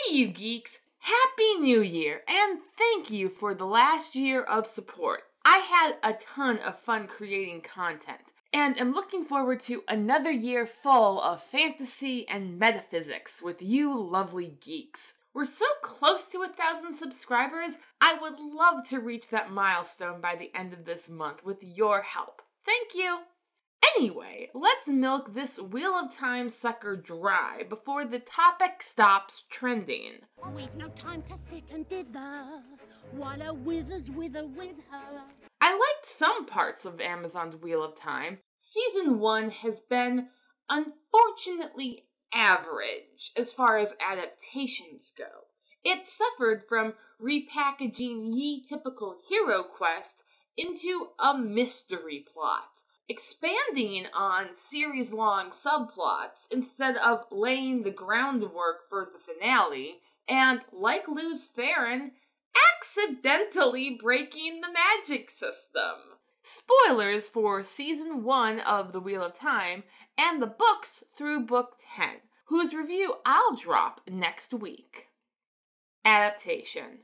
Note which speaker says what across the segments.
Speaker 1: Hey you geeks! Happy New Year, and thank you for the last year of support. I had a ton of fun creating content, and am looking forward to another year full of fantasy and metaphysics with you lovely geeks. We're so close to 1,000 subscribers, I would love to reach that milestone by the end of this month with your help. Thank you! Anyway, let's milk this Wheel of Time sucker dry before the topic stops trending.
Speaker 2: We've no time to sit and dither, while our withers wither with her.
Speaker 1: I liked some parts of Amazon's Wheel of Time. Season 1 has been, unfortunately, average as far as adaptations go. It suffered from repackaging ye typical hero quest into a mystery plot, expanding on series-long subplots instead of laying the groundwork for the finale, and, like Luz Theron, accidentally breaking the magic system. Spoilers for Season 1 of The Wheel of Time and the books through Book 10, whose review I'll drop next week. Adaptation.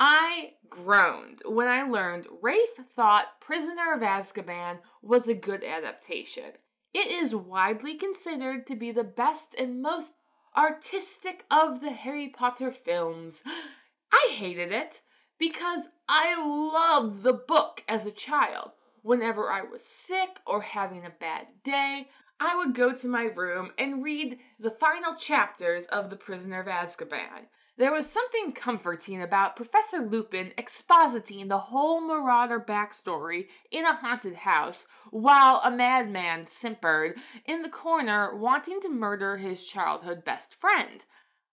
Speaker 1: I groaned when I learned Rafe thought Prisoner of Azkaban was a good adaptation. It is widely considered to be the best and most artistic of the Harry Potter films. I hated it because I loved the book as a child. Whenever I was sick or having a bad day, I would go to my room and read the final chapters of The Prisoner of Azkaban. There was something comforting about Professor Lupin expositing the whole Marauder backstory in a haunted house while a madman simpered in the corner wanting to murder his childhood best friend.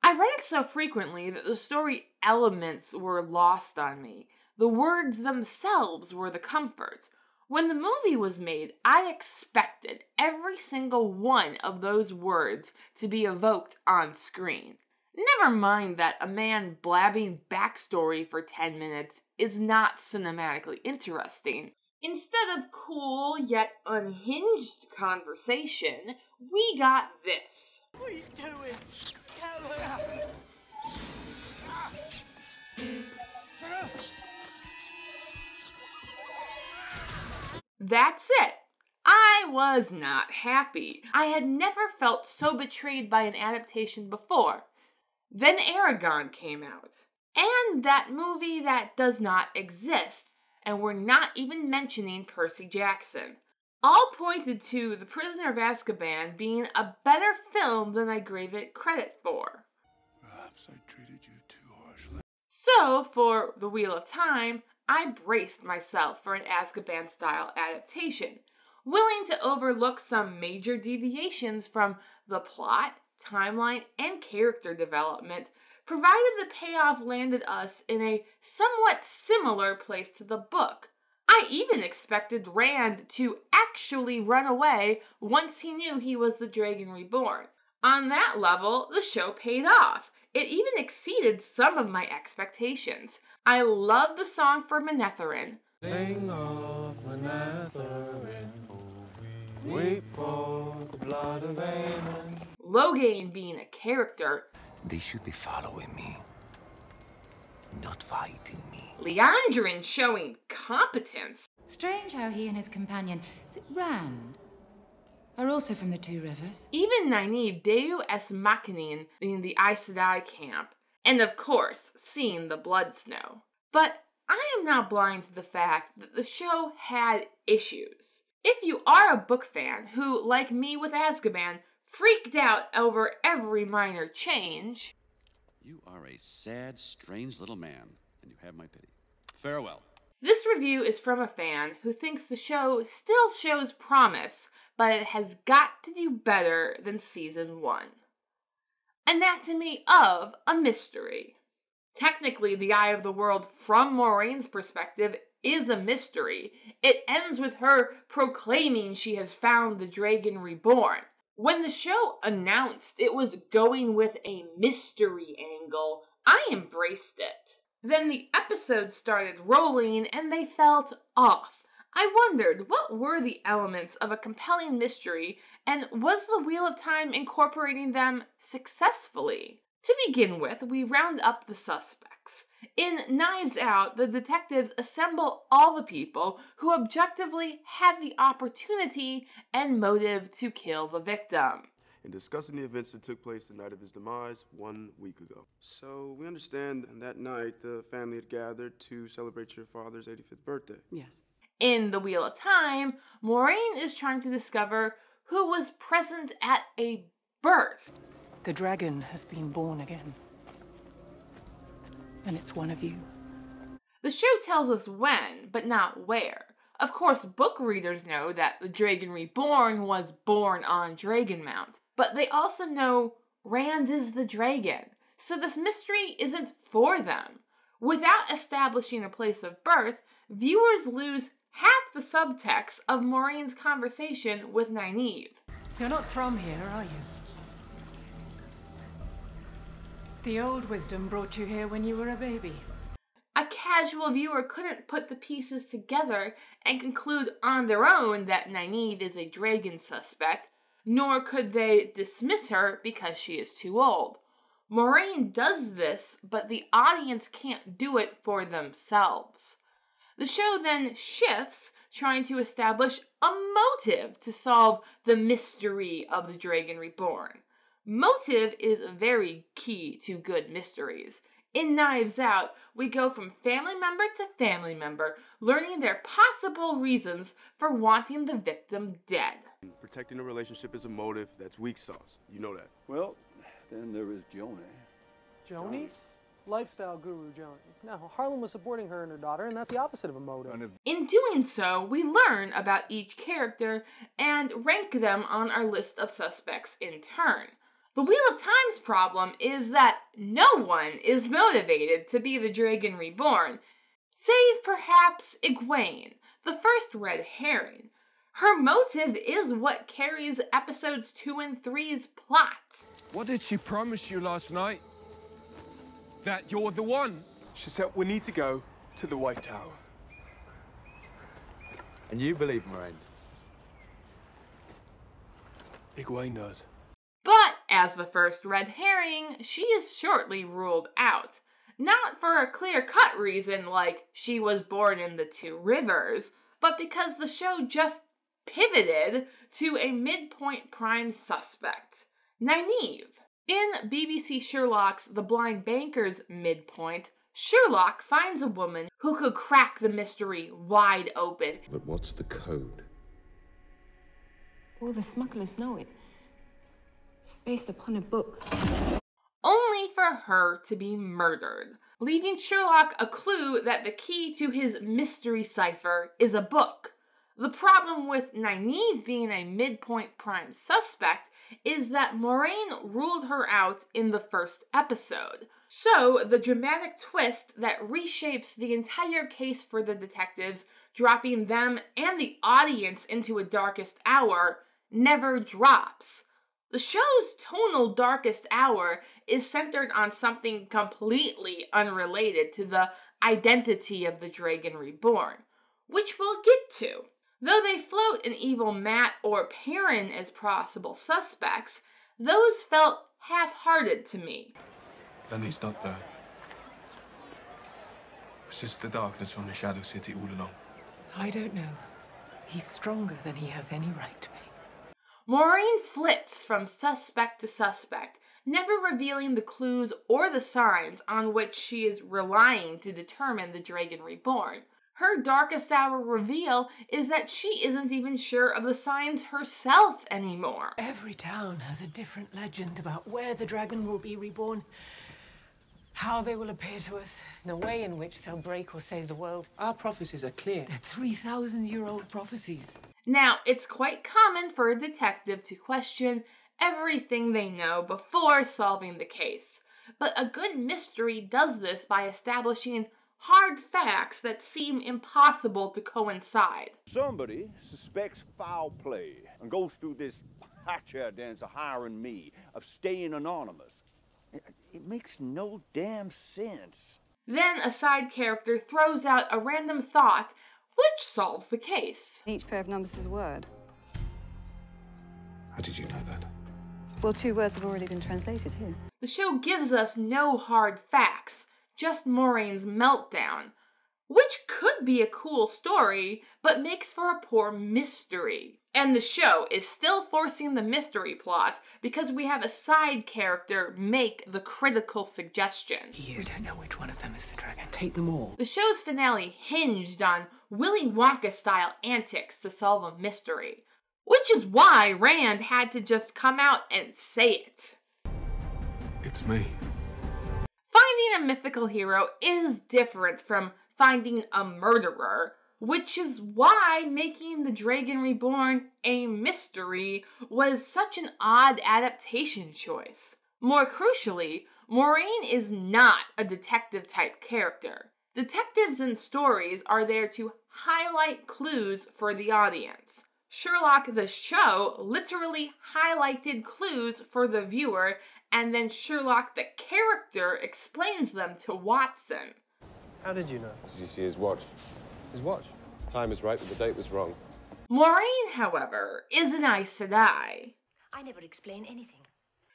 Speaker 1: I read it so frequently that the story elements were lost on me. The words themselves were the comfort. When the movie was made, I expected every single one of those words to be evoked on screen. Never mind that a man blabbing backstory for 10 minutes is not cinematically interesting. Instead of cool yet unhinged conversation, we got this.
Speaker 3: What are you doing?
Speaker 1: That's it. I was not happy. I had never felt so betrayed by an adaptation before. Then Aragon came out, and that movie that does not exist, and we're not even mentioning Percy Jackson. All pointed to The Prisoner of Azkaban being a better film than I gave it credit for.
Speaker 3: Perhaps I treated you too harshly.
Speaker 1: So, for The Wheel of Time, I braced myself for an Azkaban-style adaptation, willing to overlook some major deviations from the plot, timeline, and character development, provided the payoff landed us in a somewhat similar place to the book. I even expected Rand to actually run away once he knew he was the Dragon Reborn. On that level, the show paid off. It even exceeded some of my expectations. I love the song for Manetheren.
Speaker 4: Sing of Manetheren, weep for the blood of Aemon.
Speaker 1: Logain being a character.
Speaker 5: They should be following me, not fighting me.
Speaker 1: Leandrin showing competence.
Speaker 6: Strange how he and his companion, is it Rand, are also from the Two Rivers.
Speaker 1: Even Nynaeve Deu es Machinin in the Aes Sedai camp. And of course, seeing the Blood Snow. But I am not blind to the fact that the show had issues. If you are a book fan who, like me with Azkaban, freaked out over every minor change.
Speaker 7: You are a sad, strange little man, and you have my pity. Farewell.
Speaker 1: This review is from a fan who thinks the show still shows promise, but it has got to do better than Season 1. Anatomy of a Mystery. Technically, The Eye of the World from Moraine's perspective is a mystery. It ends with her proclaiming she has found the Dragon Reborn. When the show announced it was going with a mystery angle, I embraced it. Then the episodes started rolling and they felt off. I wondered what were the elements of a compelling mystery and was the Wheel of Time incorporating them successfully? To begin with, we round up the suspects. In Knives Out, the detectives assemble all the people who objectively had the opportunity and motive to kill the victim.
Speaker 8: In discussing the events that took place the night of his demise 1 week ago. So we understand that night the family had gathered to celebrate your father's 85th birthday.
Speaker 9: Yes.
Speaker 1: In The Wheel of Time, Maureen is trying to discover who was present at a birth.
Speaker 9: The dragon has been born again. And it's one of you.
Speaker 1: The show tells us when, but not where. Of course, book readers know that the Dragon Reborn was born on Dragonmount, but they also know Rand is the dragon, so this mystery isn't for them. Without establishing a place of birth, viewers lose half the subtext of Maureen's conversation with Nynaeve.
Speaker 9: You're not from here, are you? The old wisdom brought you here when you were a baby.
Speaker 1: A casual viewer couldn't put the pieces together and conclude on their own that Nynaeve is a dragon suspect, nor could they dismiss her because she is too old. Maureen does this, but the audience can't do it for themselves. The show then shifts, trying to establish a motive to solve the mystery of the Dragon Reborn. Motive is very key to good mysteries. In Knives Out, we go from family member to family member, learning their possible reasons for wanting the victim dead.
Speaker 8: Protecting a relationship is a motive that's weak sauce. You know that.
Speaker 3: Well, then there is Joni.
Speaker 10: Joni? Lifestyle guru Joni. No, Harlan was supporting her and her daughter, and that's the opposite of a motive.
Speaker 1: In doing so, we learn about each character and rank them on our list of suspects in turn. The Wheel of Time's problem is that no one is motivated to be the Dragon Reborn, save perhaps Egwene, the first red herring. Her motive is what carries episodes 2 and 3's plot.
Speaker 4: What did she promise you last night? That you're the one?
Speaker 11: She said we need to go to the White Tower.
Speaker 12: And you believe Moraine?
Speaker 11: Egwene does.
Speaker 1: But as the first red herring, she is shortly ruled out. Not for a clear-cut reason like she was born in the Two Rivers, but because the show just pivoted to a midpoint prime suspect, Nynaeve. In BBC Sherlock's The Blind Banker's midpoint, Sherlock finds a woman who could crack the mystery wide open.
Speaker 13: But what's the code?
Speaker 14: All the smugglers know it. It's based upon a book.
Speaker 1: Only for her to be murdered, leaving Sherlock a clue that the key to his mystery cipher is a book. The problem with Nynaeve being a midpoint prime suspect is that Moraine ruled her out in the first episode. So, the dramatic twist that reshapes the entire case for the detectives, dropping them and the audience into a darkest hour, never drops. The show's tonal darkest hour is centered on something completely unrelated to the identity of the Dragon Reborn, which we'll get to. Though they float an evil Matt or Perrin as possible suspects, those felt half-hearted to me.
Speaker 11: Then he's not there. It's just the darkness from the Shadow City all along.
Speaker 9: I don't know. He's stronger than he has any right to be.
Speaker 1: Maureen flits from suspect to suspect, never revealing the clues or the signs on which she is relying to determine the Dragon Reborn. Her darkest hour reveal is that she isn't even sure of the signs herself anymore.
Speaker 9: Every town has a different legend about where the dragon will be reborn, how they will appear to us, the way in which they'll break or save the world.
Speaker 5: Our prophecies are clear.
Speaker 9: They're 3,000-year-old prophecies.
Speaker 1: Now, it's quite common for a detective to question everything they know before solving the case. But a good mystery does this by establishing hard facts that seem impossible to coincide.
Speaker 15: Somebody suspects foul play and goes through this high-chair dance of hiring me, of staying anonymous. It makes no damn sense.
Speaker 1: Then a side character throws out a random thought, which solves the case.
Speaker 16: Each pair of numbers is a word.
Speaker 13: How did you know that?
Speaker 12: Well, 2 words have already been translated here.
Speaker 1: The show gives us no hard facts, just Moraine's meltdown, which could be a cool story, but makes for a poor mystery. And the show is still forcing the mystery plot because we have a side character make the critical suggestion.
Speaker 9: We don't know which one of them is the dragon.
Speaker 10: Take them all.
Speaker 1: The show's finale hinged on Willy Wonka-style antics to solve a mystery, which is why Rand had to just come out and say it.
Speaker 11: It's me.
Speaker 1: Finding a mythical hero is different from finding a murderer, which is why making The Dragon Reborn a mystery was such an odd adaptation choice. More crucially, Moraine is not a detective-type character. Detectives in stories are there to highlight clues for the audience. Sherlock the show literally highlighted clues for the viewer, and then Sherlock the character explains them to Watson.
Speaker 13: How did you know?
Speaker 16: Did you see his watch?
Speaker 13: His watch?
Speaker 16: Time was right, but the date was wrong.
Speaker 1: Moraine, however, is an Aes Sedai.
Speaker 17: I never explain anything.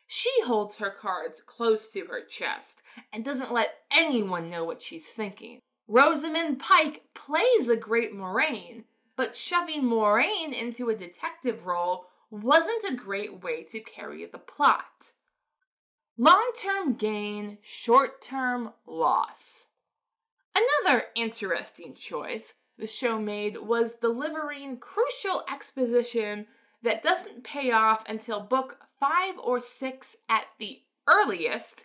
Speaker 1: She holds her cards close to her chest and doesn't let anyone know what she's thinking. Rosamund Pike plays a great Moraine, but shoving Moraine into a detective role wasn't a great way to carry the plot. Long-term gain, short-term loss. Another interesting choice the show made was delivering crucial exposition that doesn't pay off until book 5 or 6 at the earliest,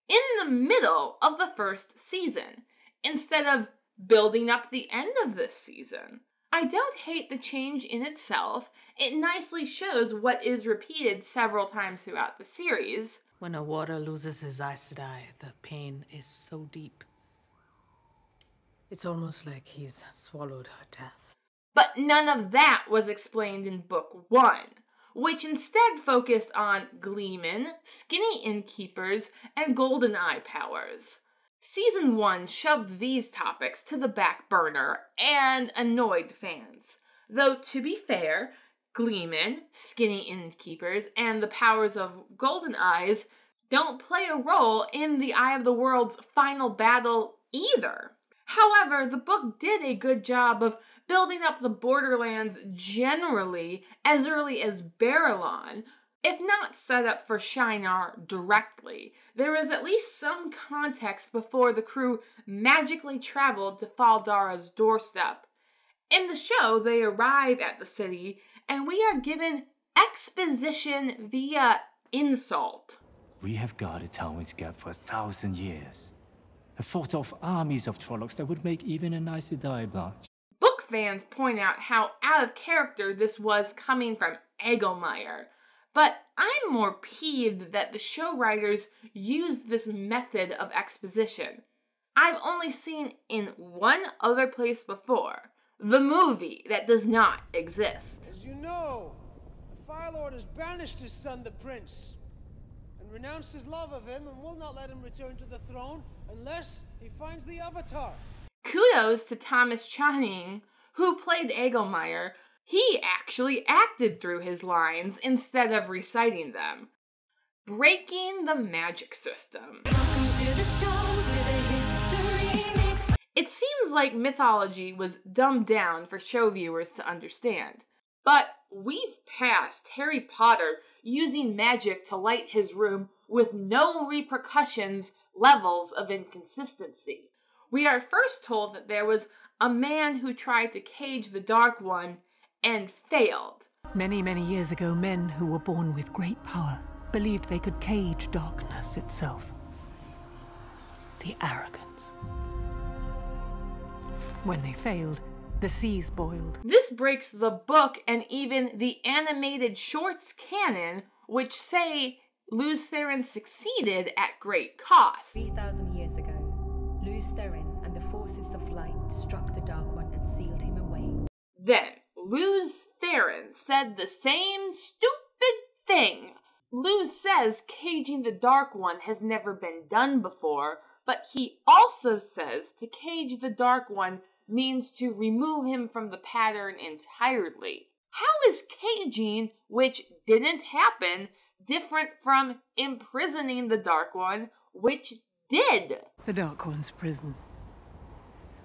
Speaker 1: in the middle of the first season, instead of building up the end of this season. I don't hate the change in itself. It nicely shows what is repeated several times throughout the series.
Speaker 9: When a warrior loses his Aes Sedai, the pain is so deep. It's almost like he's swallowed her death.
Speaker 1: But none of that was explained in book 1, which instead focused on Gleeman, skinny innkeepers, and golden eye powers. Season 1 shoved these topics to the back burner and annoyed fans. Though, to be fair, Gleeman, skinny innkeepers, and the powers of golden eyes don't play a role in the Eye of the World's final battle either. However, the book did a good job of building up the Borderlands generally as early as Barillon. If not set up for Shinar directly, there was at least some context before the crew magically traveled to Fal Dara's doorstep. In the show, they arrive at the city, and we are given exposition via insult.
Speaker 18: We have guarded Talwyn's Gap for 1,000 years. Have fought off armies of Trollocs that would make even a Aes Sedai blanch.
Speaker 1: Book fans point out how out of character this was coming from Egelmeyer, but I'm more peeved that the show writers used this method of exposition. I've only seen in one other place before, the movie that does not exist.
Speaker 19: As you know, the Fire Lord has banished his son, the Prince, and renounced his love of him and will not let him return to the throne unless he finds the Avatar.
Speaker 1: Kudos to Thomas Channing, who played Egelmeyer. He actually acted through his lines instead of reciting them. Breaking the magic system. It seems like mythology was dumbed down for show viewers to understand. But we've passed Harry Potter using magic to light his room with no repercussions levels of inconsistency. We are first told that there was a man who tried to cage the Dark One and failed.
Speaker 9: Many, many years ago, men who were born with great power believed they could cage darkness itself. The arrogance. When they failed, the seas boiled.
Speaker 1: This breaks the book and even the animated shorts canon, which say Lews Therin succeeded at great cost.
Speaker 17: 3,000 years ago, Lews Therin and the forces of light struck the Dark One and sealed him away.
Speaker 1: Then, Lews Therin said the same stupid thing. Lews says caging the Dark One has never been done before, but he also says to cage the Dark One means to remove him from the pattern entirely. How is caging, which didn't happen, different from imprisoning the Dark One, which did.
Speaker 9: The Dark One's prison,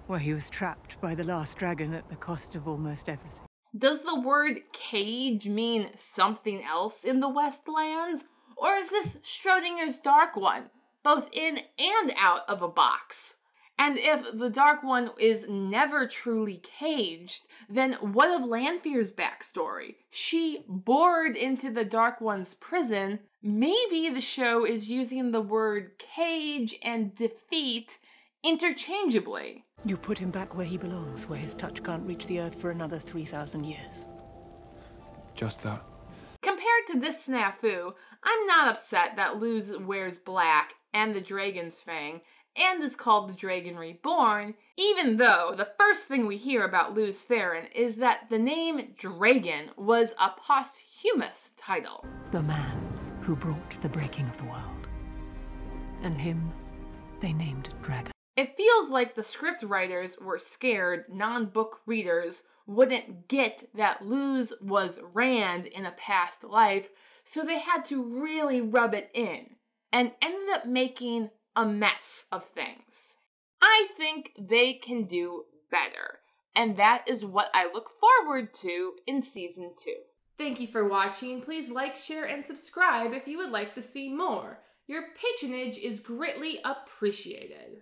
Speaker 9: where he was trapped by the last dragon at the cost of almost everything.
Speaker 1: Does the word cage mean something else in the Westlands? Or is this Schrodinger's Dark One, both in and out of a box? And if the Dark One is never truly caged, then what of Lanfear's backstory? She bored into the Dark One's prison. Maybe the show is using the word cage and defeat interchangeably.
Speaker 9: You put him back where he belongs, where his touch can't reach the earth for another 3,000 years.
Speaker 11: Just that.
Speaker 1: Compared to this snafu, I'm not upset that Luz wears black and the Dragon's Fang and is called the Dragon Reborn, even though the first thing we hear about Luz Theron is that the name Dragon was a posthumous title.
Speaker 9: The man who brought the breaking of the world. And him, they named Dragon.
Speaker 1: It feels like the script writers were scared non-book readers wouldn't get that Luz was Rand in a past life, so they had to really rub it in, and ended up making a mess of things. I think they can do better, and that is what I look forward to in Season 2. Thank you for watching. Please like, share, and subscribe if you would like to see more. Your patronage is greatly appreciated.